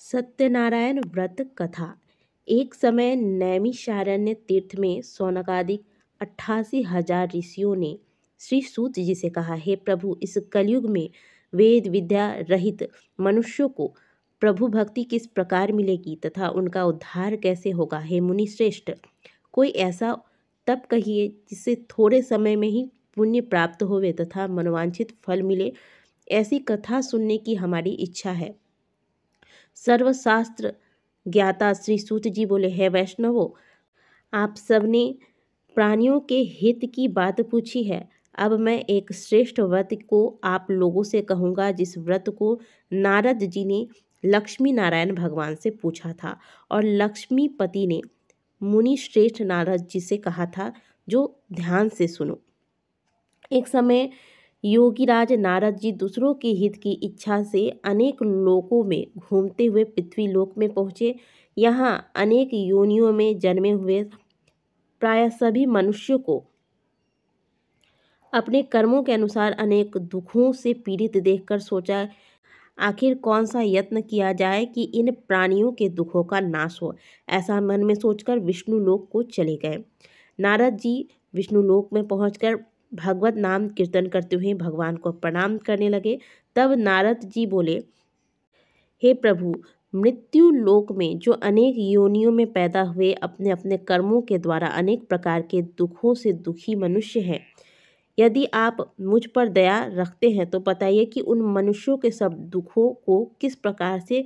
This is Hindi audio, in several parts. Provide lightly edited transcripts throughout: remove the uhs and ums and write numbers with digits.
सत्यनारायण व्रत कथा। एक समय नैमिषारण्य तीर्थ में शौनकादिक 88,000 ऋषियों ने श्री सूत जी से कहा, हे प्रभु, इस कलयुग में वेद विद्या रहित मनुष्यों को प्रभु भक्ति किस प्रकार मिलेगी तथा उनका उद्धार कैसे होगा। हे मुनि श्रेष्ठ, कोई ऐसा तप कहिए जिससे थोड़े समय में ही पुण्य प्राप्त होवे तथा मनोवांछित फल मिले। ऐसी कथा सुनने की हमारी इच्छा है। सर्वशास्त्र ज्ञाता श्री सूत जी बोले, है वैष्णवों, आप सबने प्राणियों के हित की बात पूछी है। अब मैं एक श्रेष्ठ व्रत को आप लोगों से कहूँगा, जिस व्रत को नारद जी ने लक्ष्मी नारायण भगवान से पूछा था और लक्ष्मीपति ने मुनि श्रेष्ठ नारद जी से कहा था, जो ध्यान से सुनो। एक समय योगीराज नारद जी दूसरों के हित की इच्छा से अनेक लोकों में घूमते हुए पृथ्वी लोक में पहुँचे। यहाँ अनेक योनियों में जन्मे हुए प्राय सभी मनुष्यों को अपने कर्मों के अनुसार अनेक दुखों से पीड़ित देखकर सोचा, आखिर कौन सा यत्न किया जाए कि इन प्राणियों के दुखों का नाश हो। ऐसा मन में सोचकर विष्णु लोक को चले गए। नारद जी विष्णु लोक में पहुंचकर भगवत नाम कीर्तन करते हुए भगवान को प्रणाम करने लगे। तब नारद जी बोले, हे प्रभु, मृत्यु लोक में जो अनेक योनियों में पैदा हुए अपने अपने कर्मों के द्वारा अनेक प्रकार के दुखों से दुखी मनुष्य हैं, यदि आप मुझ पर दया रखते हैं तो बताइए कि उन मनुष्यों के सब दुखों को किस प्रकार से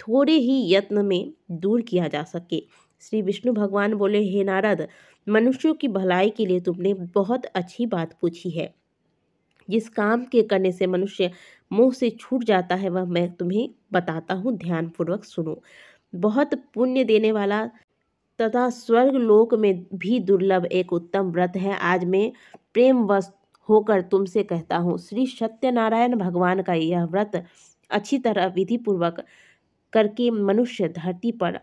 थोड़े ही यत्न में दूर किया जा सके। श्री विष्णु भगवान बोले, हे नारद, मनुष्यों की भलाई के लिए तुमने बहुत अच्छी बात पूछी है। जिस काम के करने से मनुष्य मोह से छूट जाता है वह मैं तुम्हें बताता हूँ, ध्यानपूर्वक सुनो। बहुत पुण्य देने वाला तथा स्वर्ग लोक में भी दुर्लभ एक उत्तम व्रत है। आज मैं प्रेमवश होकर तुमसे कहता हूँ। श्री सत्यनारायण भगवान का यह व्रत अच्छी तरह विधि पूर्वक करके मनुष्य धरती पर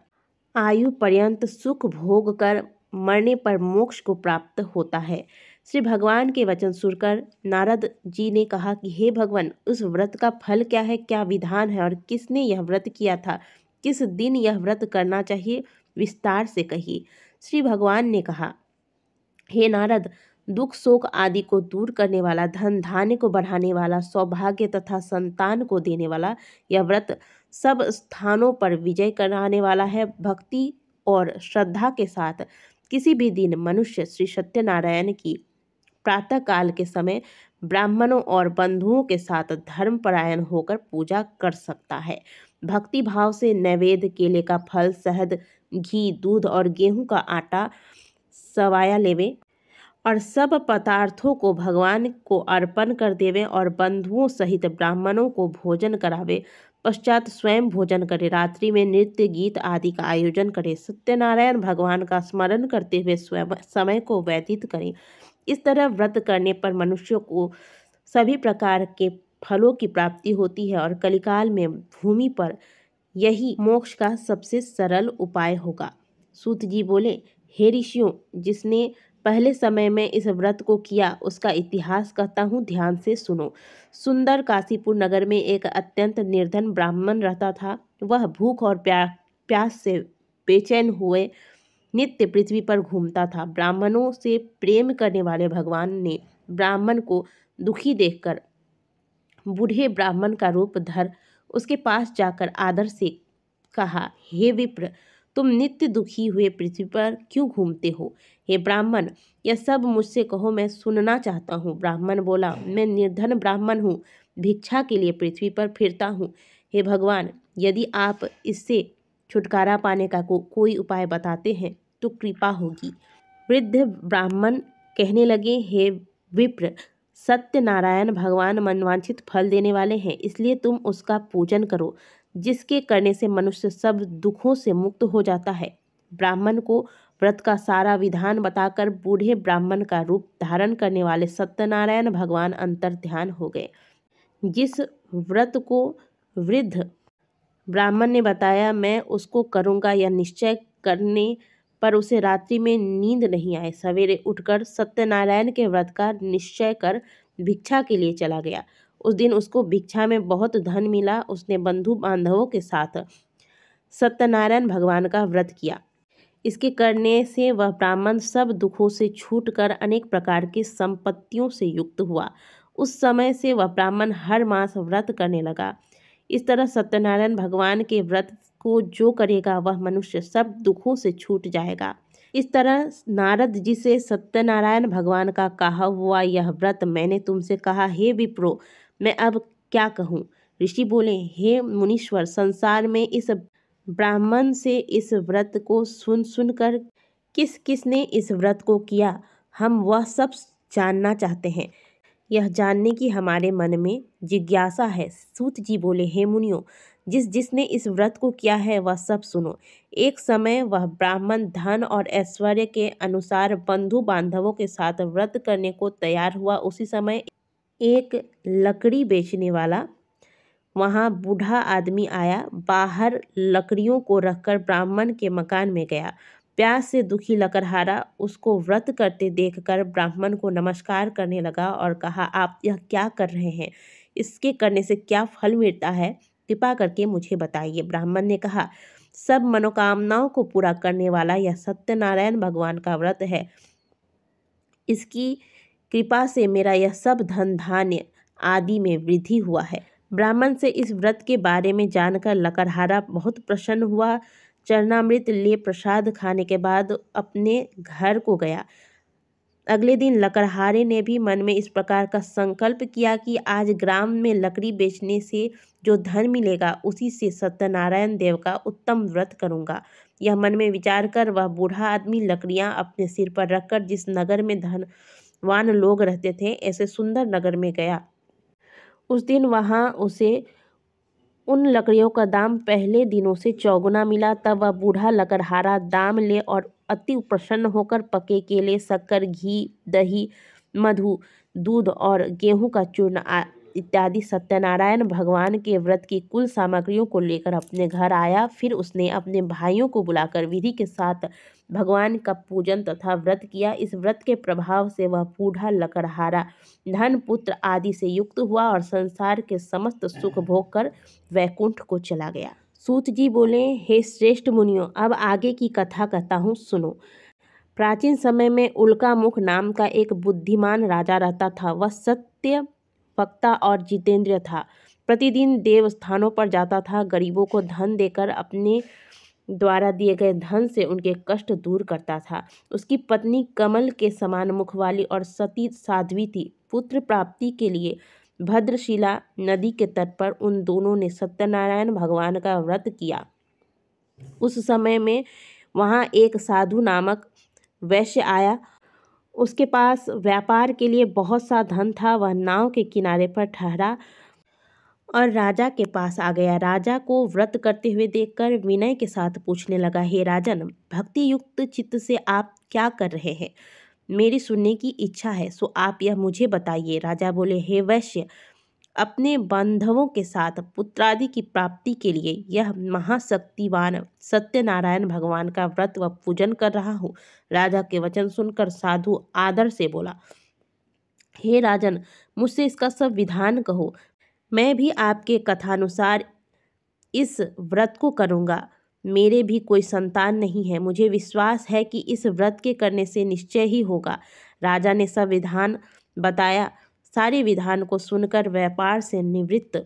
आयु पर्यंत सुख भोग कर मरने पर मोक्ष को प्राप्त होता है। श्री भगवान के वचन सुनकर नारद जी ने कहा कि हे भगवान, उस व्रत का फल क्या है, क्या विधान है और किसने यह व्रत किया था, किस दिन यह व्रत करना चाहिए, विस्तार से कहिए। श्री भगवान ने कहा, हे नारद, दुख शोक आदि को दूर करने वाला, धन धान्य को बढ़ाने वाला, सौभाग्य तथा संतान को देने वाला यह व्रत सब स्थानों पर विजय कराने वाला है। भक्ति और श्रद्धा के साथ किसी भी दिन मनुष्य श्री सत्यनारायण की प्रातः काल के समय ब्राह्मणों और बंधुओं के साथ धर्मपरायण होकर पूजा कर सकता है। भक्ति भाव से नैवेद्य, केले का फल, शहद, घी, दूध और गेहूं का आटा सवाया लेवे और सब पदार्थों को भगवान को अर्पण कर देवे और बंधुओं सहित ब्राह्मणों को भोजन करावे। पश्चात स्वयं भोजन करे। रात्रि में नृत्य गीत आदि का आयोजन करे। सत्यनारायण भगवान का स्मरण करते हुए स्वयं समय को व्यतीत करें। इस तरह व्रत करने पर मनुष्यों को सभी प्रकार के फलों की प्राप्ति होती है और कलिकाल में भूमि पर यही मोक्ष का सबसे सरल उपाय होगा। सूत जी बोले, हे ऋषियों, जिसने पहले समय में इस व्रत को किया उसका इतिहास कहता हूँ, ध्यान से सुनो। सुंदर काशीपुर नगर में एक अत्यंत निर्धन ब्राह्मण रहता था। वह भूख और प्यास से बेचैन हुए नित्य पृथ्वी पर घूमता था। ब्राह्मणों से प्रेम करने वाले भगवान ने ब्राह्मण को दुखी देखकर बूढ़े ब्राह्मण का रूप धर उसके पास जाकर आदर से कहा, हे विप्र, तुम नित्य दुखी हुए पृथ्वी पर क्यों घूमते हो? हे ब्राह्मण, यह सब मुझसे कहो, मैं सुनना चाहता हूँ। ब्राह्मण बोला, मैं निर्धन ब्राह्मण हूँ, भिक्षा के लिए पृथ्वी पर फिरता हूँ। हे भगवान, यदि आप इससे छुटकारा पाने का कोई उपाय बताते हैं तो कृपा होगी। वृद्ध ब्राह्मण कहने लगे, हे विप्र, सत्यनारायण भगवान मनवांछित फल देने वाले हैं, इसलिए तुम उसका पूजन करो, जिसके करने से मनुष्य सब दुखों से मुक्त हो जाता है। ब्राह्मण को व्रत का सारा विधान बताकर बूढ़े ब्राह्मण का रूप धारण करने वाले सत्यनारायण भगवान अंतर ध्यान हो गए। जिस व्रत को वृद्ध ब्राह्मण ने बताया, मैं उसको करूँगा, यह निश्चय करने पर उसे रात्रि में नींद नहीं आए। सवेरे उठकर सत्यनारायण के व्रत का निश्चय कर भिक्षा के लिए चला गया। उस दिन उसको भिक्षा में बहुत धन मिला। उसने बंधु बांधवों के साथ सत्यनारायण भगवान का व्रत किया। इसके करने से वह ब्राह्मण सब दुखों से छूटकर अनेक प्रकार की संपत्तियों से युक्त हुआ। उस समय से वह ब्राह्मण हर मास व्रत करने लगा। इस तरह सत्यनारायण भगवान के व्रत को जो करेगा वह मनुष्य सब दुखों से छूट जाएगा। इस तरह नारद जी से सत्यनारायण भगवान का कहा हुआ यह व्रत मैंने तुमसे कहा, हे विप्रो, मैं अब क्या कहूँ। ऋषि बोले, हे मुनीश्वर, संसार में इस ब्राह्मण से इस व्रत को सुनकर किस किस ने इस व्रत को किया, हम वह सब जानना चाहते हैं। यह जानने की हमारे मन में जिज्ञासा है। सूत जी बोले, हे मुनियों, जिसने इस व्रत को किया है वह सब सुनो। एक समय वह ब्राह्मण धन और ऐश्वर्य के अनुसार बंधु बांधवों के साथ व्रत करने को तैयार हुआ। उसी समय एक लकड़ी बेचने वाला वहाँ बूढ़ा आदमी आया। बाहर लकड़ियों को रखकर ब्राह्मण के मकान में गया। प्यास से दुखी लकड़हारा उसको व्रत करते देखकर ब्राह्मण को नमस्कार करने लगा और कहा, आप यह क्या कर रहे हैं? इसके करने से क्या फल मिलता है? कृपा करके मुझे बताइए। ब्राह्मण ने कहा, सब मनोकामनाओं को पूरा करने वाला यह सत्यनारायण भगवान का व्रत है। इसकी कृपा से मेरा यह सब धन धान्य आदि में वृद्धि हुआ है। ब्राह्मण से इस व्रत के बारे में जानकर लकड़हारा बहुत प्रसन्न हुआ। चरणामृत ले प्रसाद खाने के बाद अपने घर को गया। अगले दिन लकड़हारे ने भी मन में इस प्रकार का संकल्प किया कि आज ग्राम में लकड़ी बेचने से जो धन मिलेगा उसी से सत्यनारायण देव का उत्तम व्रत करूंगा। यह मन में विचार कर वह बूढ़ा आदमी लकड़ियां अपने सिर पर रखकर जिस नगर में धनवान लोग रहते थे ऐसे सुंदर नगर में गया। उस दिन वहां उसे उन लकड़ियों का दाम पहले दिनों से चौगुना मिला। तब वह बूढ़ा लकड़हारा दाम ले और अति प्रसन्न होकर पके केले, शक्कर, घी, दही, मधु, दूध और गेहूं का चूर्ण इत्यादि सत्यनारायण भगवान के व्रत की कुल सामग्रियों को लेकर अपने घर आया। फिर उसने अपने भाइयों को बुलाकर विधि के साथ भगवान का पूजन तथा व्रत किया। इस व्रत के प्रभाव से वह बूढ़ा लकड़हारा धन पुत्र आदि से युक्त हुआ और संसार के समस्त सुख भोग कर वैकुंठ को चला गया। सूत जी बोले, हे श्रेष्ठ मुनियों, अब आगे की कथा कहता हूँ, सुनो। प्राचीन समय में उल्कामुख नाम का एक बुद्धिमान राजा रहता था। वह सत्य वक्ता और जितेंद्रिय था। प्रतिदिन देव स्थानों पर जाता था। गरीबों को धन देकर अपने द्वारा दिए गए धन से उनके कष्ट दूर करता था। उसकी पत्नी कमल के समान मुख वाली और सती साध्वी थी। पुत्र प्राप्ति के लिए भद्रशिला नदी के तट पर उन दोनों ने सत्यनारायण भगवान का व्रत किया। उस समय में वहाँ एक साधु नामक वैश्य आया। उसके पास व्यापार के लिए बहुत सा धन था। वह नाव के किनारे पर ठहरा और राजा के पास आ गया। राजा को व्रत करते हुए देखकर विनय के साथ पूछने लगा, हे राजन, भक्ति युक्त चित्त से आप क्या कर रहे हैं? मेरी सुनने की इच्छा है, सो आप यह मुझे बताइए। राजा बोले, हे वैश्य, अपने बांधवों के साथ पुत्रादि की प्राप्ति के लिए यह महाशक्तिवान सत्यनारायण भगवान का व्रत व पूजन कर रहा हूँ। राजा के वचन सुनकर साधु आदर से बोला, हे राजन, मुझसे इसका सब विधान कहो। मैं भी आपके कथानुसार इस व्रत को करूँगा। मेरे भी कोई संतान नहीं है। मुझे विश्वास है कि इस व्रत के करने से निश्चय ही होगा। राजा ने सब विधान बताया। सारे विधान को सुनकर व्यापार से निवृत्त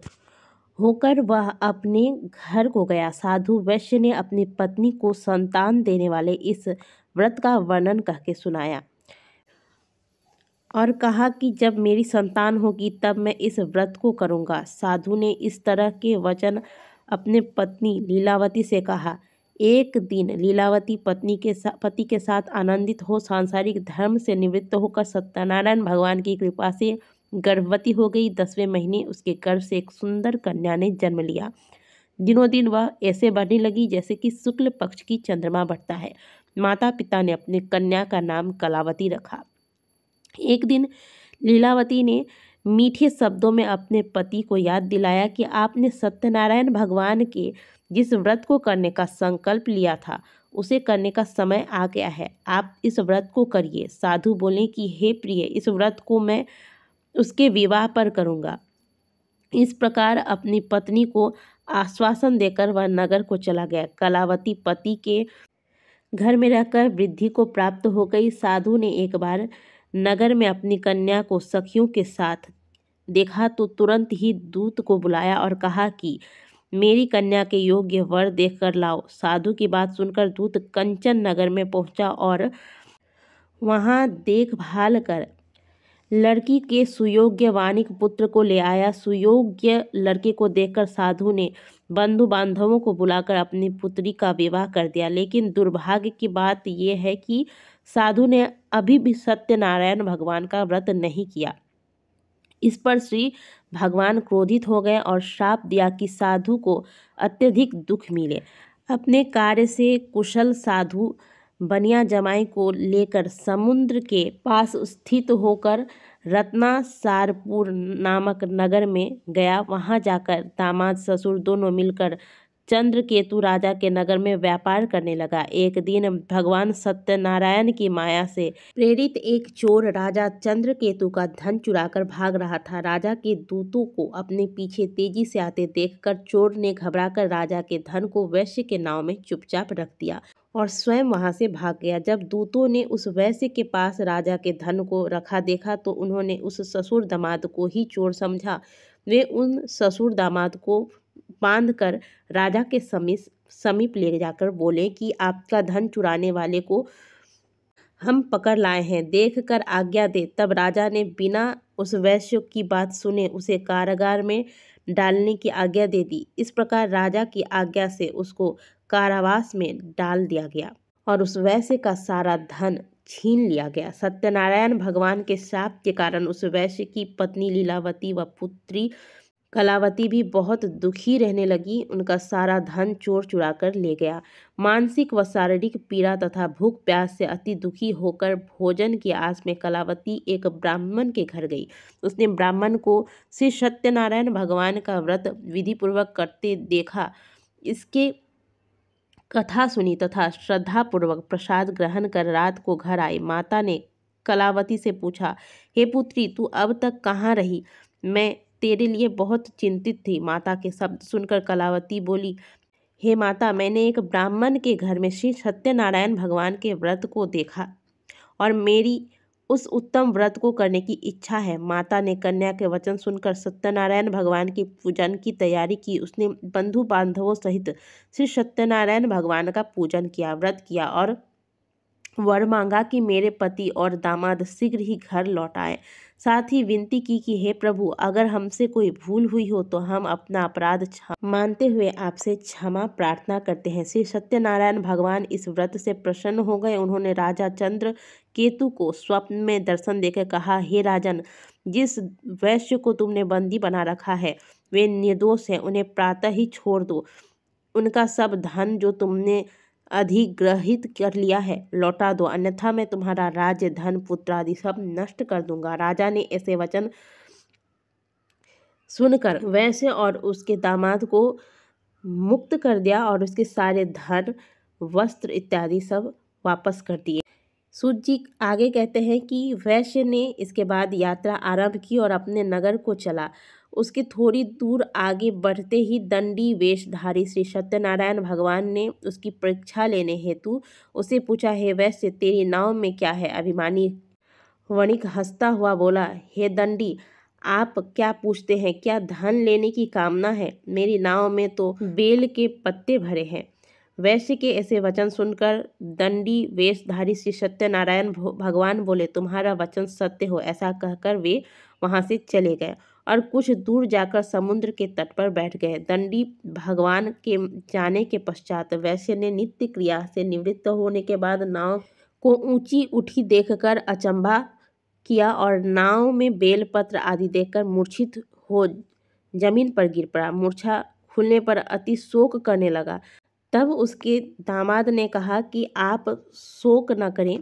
होकर वह अपने घर को गया। साधु वैश्य ने अपनी पत्नी को संतान देने वाले इस व्रत का वर्णन कह के सुनाया और कहा कि जब मेरी संतान होगी तब मैं इस व्रत को करूँगा। साधु ने इस तरह के वचन अपने पत्नी लीलावती से कहा। एक दिन लीलावती पति के साथ आनंदित हो सांसारिक धर्म से निवृत्त होकर सत्यनारायण भगवान की कृपा से गर्भवती हो गई। 10वें महीने उसके गर्भ से एक सुंदर कन्या ने जन्म लिया। दिनों दिन वह ऐसे बढ़ने लगी जैसे कि शुक्ल पक्ष की चंद्रमा बढ़ता है। माता पिता ने अपनी कन्या का नाम कलावती रखा। एक दिन लीलावती ने मीठे शब्दों में अपने पति को याद दिलाया कि आपने सत्यनारायण भगवान के जिस व्रत को करने का संकल्प लिया था उसे करने का समय आ गया है। आप इस व्रत को करिए। साधु बोले कि हे प्रिय, इस व्रत को मैं उसके विवाह पर करूँगा। इस प्रकार अपनी पत्नी को आश्वासन देकर वह नगर को चला गया। कलावती पति के घर में रहकर वृद्धि को प्राप्त हो गई। साधु ने एक बार नगर में अपनी कन्या को सखियों के साथ देखा तो तुरंत ही दूत को बुलाया और कहा कि मेरी कन्या के योग्य वर देखकर लाओ। साधु की बात सुनकर दूत कंचन नगर में पहुंचा और वहां देखभाल कर लड़की के सुयोग्य वानिक पुत्र को ले आया। सुयोग्य लड़के को देखकर साधु ने बंधु बांधवों को बुलाकर अपनी पुत्री का विवाह कर दिया। लेकिन दुर्भाग्य की बात यह है कि साधु ने अभी भी सत्यनारायण भगवान का व्रत नहीं किया। इस पर श्री भगवान क्रोधित हो गए और श्राप दिया कि साधु को अत्यधिक दुख मिले। अपने कार्य से कुशल साधु बनिया जमाई को लेकर समुद्र के पास स्थित होकर रत्नासारपुर नामक नगर में गया। वहां जाकर दामाद ससुर दोनों मिलकर चंद्रकेतु राजा के नगर में व्यापार करने लगा। एक दिन भगवान सत्यनारायण की माया से प्रेरित एक चोर राजा चंद्रकेतु का धन चुराकर भाग रहा था। राजा के दूतों को अपने पीछे तेजी से आते देखकर चोर ने घबराकर राजा के धन को वैश्य के नाव में चुपचाप रख दिया और स्वयं वहां से भाग गया। जब दूतों ने उस वैश्य के पास राजा के धन को रखा देखा तो उन्होंने उस ससुर दामाद को ही चोर समझा। वे उन ससुर दामाद को बांधकर राजा के समीप ले जाकर बोले कि आपका धन चुराने वाले को हम पकड़ लाए हैं, देखकर आज्ञा दे। तब राजा ने बिना उस वैश्य की बात सुने उसे कारागार में डालने की आज्ञा दे दी। इस प्रकार राजा की आज्ञा से उसको कारावास में डाल दिया गया और उस वैश्य का सारा धन छीन लिया गया। सत्यनारायण भगवान के शाप के कारण उस वैश्य की पत्नी लीलावती व पुत्री कलावती भी बहुत दुखी रहने लगी। उनका सारा धन चोर चुरा कर ले गया। मानसिक व शारीरिक पीड़ा तथा भूख प्यास से अति दुखी होकर भोजन की आस में कलावती एक ब्राह्मण के घर गई। उसने ब्राह्मण को श्री सत्यनारायण भगवान का व्रत विधिपूर्वक करते देखा। इसके कथा सुनी तथा श्रद्धापूर्वक प्रसाद ग्रहण कर रात को घर आई। माता ने कलावती से पूछा, हे पुत्री, तू अब तक कहाँ रही? मैं तेरे लिए बहुत चिंतित थी। माता के शब्द सुनकर कलावती बोली, हे माता, मैंने एक ब्राह्मण के घर में श्री सत्यनारायण भगवान के व्रत को देखा और मेरी उस उत्तम व्रत को करने की इच्छा है। माता ने कन्या के वचन सुनकर सत्यनारायण भगवान की पूजन की तैयारी की। उसने बंधु बांधवों सहित श्री सत्यनारायण भगवान का पूजन किया, व्रत किया और वर मांगा कि मेरे पति और दामाद शीघ्र ही घर लौट आए। साथ ही विनती की कि हे प्रभु, अगर हमसे कोई भूल हुई हो तो हम अपना अपराध मानते हुए आपसे क्षमा प्रार्थना करते हैं। श्री सत्यनारायण भगवान इस व्रत से प्रसन्न हो गए। उन्होंने राजा चंद्र केतु को स्वप्न में दर्शन देकर कहा, हे राजन, जिस वैश्य को तुमने बंदी बना रखा है वे निर्दोष है, उन्हें प्रातः ही छोड़ दो। उनका सब धन जो तुमने अधिग्रहित कर लिया है लौटा दो, अन्यथा मैं तुम्हारा राज्य, धन, पुत्र आदि सब नष्ट कर दूंगा। राजा ने ऐसे वचन सुनकर वैश्य और उसके दामाद को मुक्त कर दिया और उसके सारे धन, वस्त्र इत्यादि सब वापस कर दिए। सूत जी आगे कहते हैं कि वैश्य ने इसके बाद यात्रा आरंभ की और अपने नगर को चला। उसके थोड़ी दूर आगे बढ़ते ही दंडी वेशधारी श्री सत्यनारायण भगवान ने उसकी परीक्षा लेने हेतु उससे पूछा, हे वैश्य, तेरी नाव में क्या है? अभिमानी वणिक हंसता हुआ बोला, हे दंडी, आप क्या पूछते हैं? क्या धन लेने की कामना है? मेरी नाव में तो बेल के पत्ते भरे हैं। वैश्य के ऐसे वचन सुनकर दंडी वेशधारी श्री सत्यनारायण भगवान बोले, तुम्हारा वचन सत्य हो। ऐसा कहकर वे वहां से चले गए और कुछ दूर जाकर समुद्र के तट पर बैठ गए। दंडी भगवान के जाने के पश्चात वैश्य ने नित्य क्रिया से निवृत्त होने के बाद नाव को ऊंची उठी देखकर अचंभा किया और नाव में बेलपत्र आदि देखकर मूर्छित हो जमीन पर गिर पड़ा। मूर्छा खुलने पर अति शोक करने लगा। तब उसके दामाद ने कहा कि आप शोक न करें,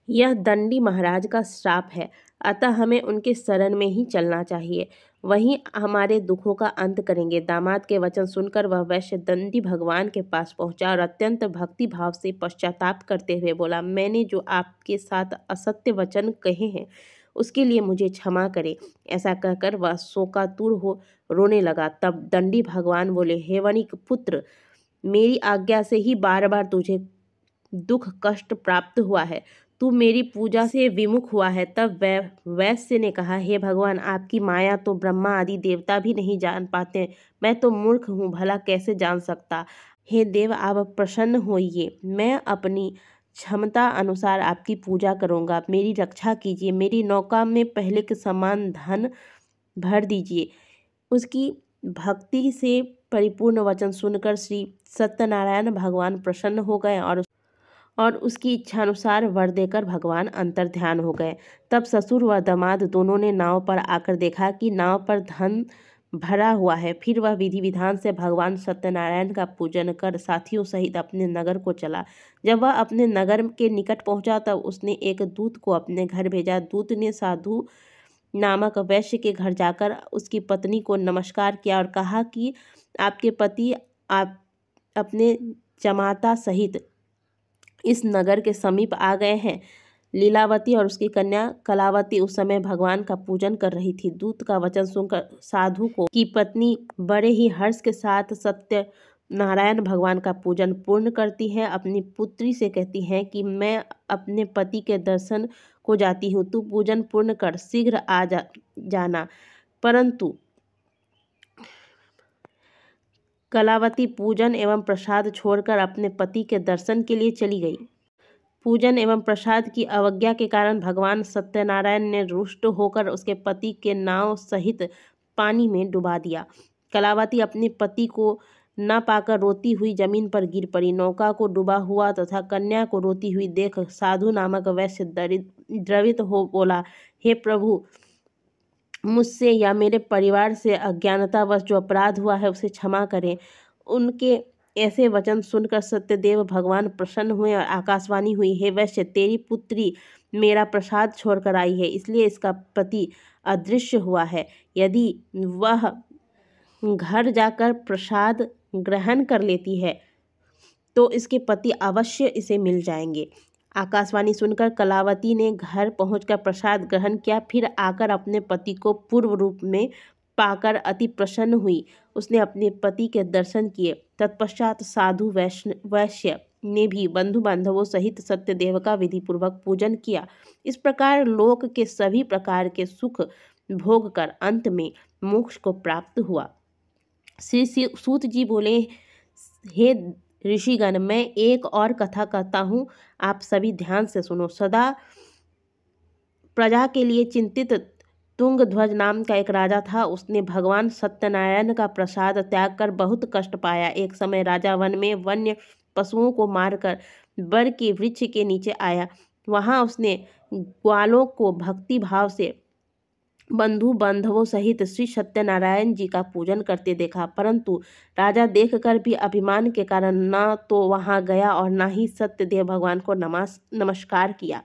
यह दंडी महाराज का श्राप है, अतः हमें उनके शरण में ही चलना चाहिए, वहीं हमारे दुखों का अंत करेंगे। दामाद के वचन सुनकर वह वैश्य दंडी भगवान के पास पहुंचा और अत्यंत भक्ति भाव से पश्चाताप करते हुए बोला, मैंने जो आपके साथ असत्य वचन कहे हैं उसके लिए मुझे क्षमा करे। ऐसा कहकर वह शोकातुर हो रोने लगा। तब दंडी भगवान बोले, हे वणिक पुत्र, मेरी आज्ञा से ही बार बार तुझे दुख कष्ट प्राप्त हुआ है, तू मेरी पूजा से विमुख हुआ है। तब वैश्य ने कहा, हे भगवान, आपकी माया तो ब्रह्मा आदि देवता भी नहीं जान पाते, मैं तो मूर्ख हूँ, भला कैसे जान सकता। हे देव, आप प्रसन्न होइए, मैं अपनी क्षमता अनुसार आपकी पूजा करूँगा। मेरी रक्षा कीजिए, मेरी नौका में पहले के समान धन भर दीजिए। उसकी भक्ति से परिपूर्ण वचन सुनकर श्री सत्यनारायण भगवान प्रसन्न हो गए और उसकी इच्छानुसार वर देकर भगवान अंतर्ध्यान हो गए। तब ससुर व दामाद दोनों ने नाव पर आकर देखा कि नाव पर धन भरा हुआ है। फिर वह विधि विधान से भगवान सत्यनारायण का पूजन कर साथियों सहित अपने नगर को चला। जब वह अपने नगर के निकट पहुंचा तब उसने एक दूत को अपने घर भेजा। दूत ने साधु नामक वैश्य के घर जाकर उसकी पत्नी को नमस्कार किया और कहा कि आपके पति आप अपने जमाता सहित इस नगर के समीप आ गए हैं। लीलावती और उसकी कन्या कलावती उस समय भगवान का पूजन कर रही थी। दूत का वचन सुनकर साधु को की पत्नी बड़े ही हर्ष के साथ सत्य नारायण भगवान का पूजन पूर्ण करती है। अपनी पुत्री से कहती है कि मैं अपने पति के दर्शन को जाती हूँ, तू पूजन पूर्ण कर शीघ्र आ जाना। परंतु कलावती पूजन एवं प्रसाद छोड़कर अपने पति के दर्शन के लिए चली गई। पूजन एवं प्रसाद की अवज्ञा के कारण भगवान सत्यनारायण ने रुष्ट होकर उसके पति के नाव सहित पानी में डुबा दिया। कलावती अपने पति को न पाकर रोती हुई जमीन पर गिर पड़ी। नौका को डूबा हुआ तथा कन्या को रोती हुई देख साधु नामक वैश्य द्रवित हो बोला, हे प्रभु, मुझसे या मेरे परिवार से अज्ञानतावश जो अपराध हुआ है उसे क्षमा करें। उनके ऐसे वचन सुनकर सत्यदेव भगवान प्रसन्न हुए और आकाशवाणी हुई, हे वैश्य, तेरी पुत्री मेरा प्रसाद छोड़कर आई है, इसलिए इसका पति अदृश्य हुआ है। यदि वह घर जाकर प्रसाद ग्रहण कर लेती है तो इसके पति अवश्य इसे मिल जाएंगे। आकाशवाणी सुनकर कलावती ने घर पहुंचकर प्रसाद ग्रहण किया। फिर आकर अपने पति को पूर्व रूप में पाकर अति प्रसन्न हुई। उसने अपने पति के दर्शन किए। तत्पश्चात साधु वैश्य ने भी बंधु बांधवों सहित सत्यदेव का विधिपूर्वक पूजन किया। इस प्रकार लोक के सभी प्रकार के सुख भोग कर अंत में मोक्ष को प्राप्त हुआ। श्री सूत जी बोले, हे ऋषिगण, मैं एक और कथा कहता हूँ, आप सभी ध्यान से सुनो। सदा प्रजा के लिए चिंतित तुंगध्वज नाम का एक राजा था। उसने भगवान सत्यनारायण का प्रसाद त्याग कर बहुत कष्ट पाया। एक समय राजा वन में वन्य पशुओं को मारकर बर के वृक्ष के नीचे आया। वहां उसने ग्वालों को भक्ति भाव से बंधु बांधवों सहित श्री सत्यनारायण जी का पूजन करते देखा। परंतु राजा देखकर भी अभिमान के कारण न तो वहां गया और न ही सत्यदेव भगवान को नमस्कार किया।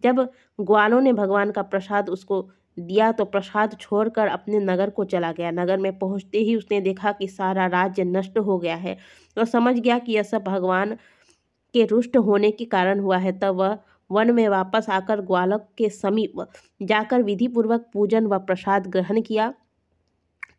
जब ग्वालों ने भगवान का प्रसाद उसको दिया तो प्रसाद छोड़कर अपने नगर को चला गया। नगर में पहुंचते ही उसने देखा कि सारा राज्य नष्ट हो गया है। वह समझ गया कि यह सब भगवान के रुष्ट होने के कारण हुआ है। तब वह वन में वापस आकर ग्वालक के समीप जाकर विधि पूर्वक पूजन व प्रसाद ग्रहण किया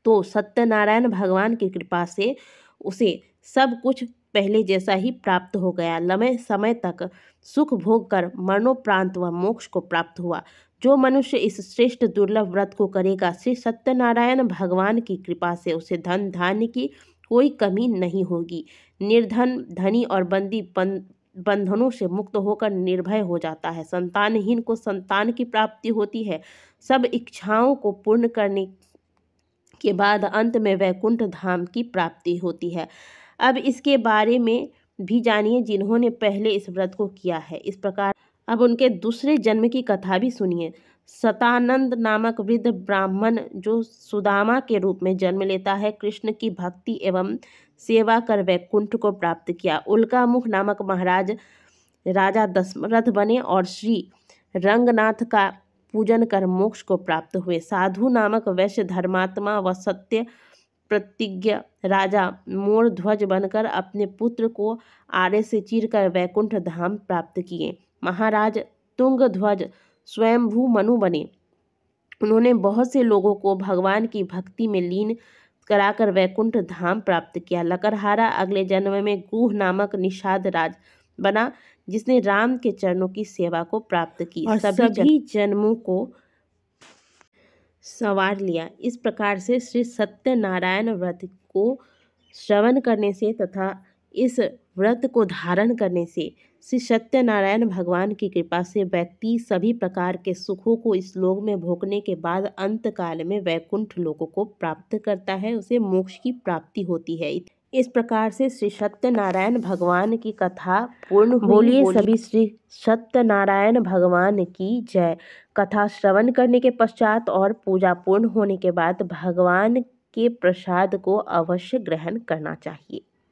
तो सत्यनारायण भगवान की कृपा से उसे सब कुछ पहले जैसा ही प्राप्त हो गया। लंबे समय तक सुख भोग कर मरणोपरांत वह मोक्ष को प्राप्त हुआ। जो मनुष्य इस श्रेष्ठ दुर्लभ व्रत को करेगा, श्री सत्यनारायण भगवान की कृपा से उसे धन धान्य की कोई कमी नहीं होगी। निर्धन धनी और बंदी बंधनों से मुक्त होकर निर्भय हो जाता है। संतानहीन को संतान की प्राप्ति होती है। सब इच्छाओं को पूर्ण करने के बाद अंत में वैकुंठ धाम की प्राप्ति होती है। अब इसके बारे में भी जानिए जिन्होंने पहले इस व्रत को किया है। इस प्रकार अब उनके दूसरे जन्म की कथा भी सुनिए। सतानंद नामक वृद्ध ब्राह्मण जो सुदामा के रूप में जन्म लेता है, कृष्ण की भक्ति एवं सेवा कर वैकुंठ को प्राप्त किया। उल्कामुख नामक महाराज राजा दशरथ बने और श्री रंगनाथ का पूजन कर मोक्ष को प्राप्त हुए। साधु नामक वैश्य धर्मात्मा व सत्य प्रतिज्ञ राजा मोरध्वज बनकर अपने पुत्र को आरे से चीरकर वैकुंठ धाम प्राप्त किए। महाराज तुंगध्वज स्वयंभू मनु बने। उन्होंने बहुत से लोगों को भगवान की भक्ति में लीन कराकर वैकुंठ धाम प्राप्त किया। लकड़हारा अगले जन्म में गुह नामक निषाद राज बना, जिसने राम के चरणों की सेवा को प्राप्त की और सभी जन्मों को संवार लिया। इस प्रकार से श्री सत्यनारायण व्रत को श्रवण करने से तथा इस व्रत को धारण करने से श्री सत्यनारायण भगवान की कृपा से व्यक्ति सभी प्रकार के सुखों को इस लोक में भोगने के बाद अंत काल में वैकुंठ लोक को प्राप्त करता है, उसे मोक्ष की प्राप्ति होती है। इस प्रकार से श्री सत्यनारायण भगवान की कथा पूर्ण हुई। बोलिए सभी श्री सत्यनारायण भगवान की जय। कथा श्रवण करने के पश्चात और पूजा पूर्ण होने के बाद भगवान के प्रसाद को अवश्य ग्रहण करना चाहिए।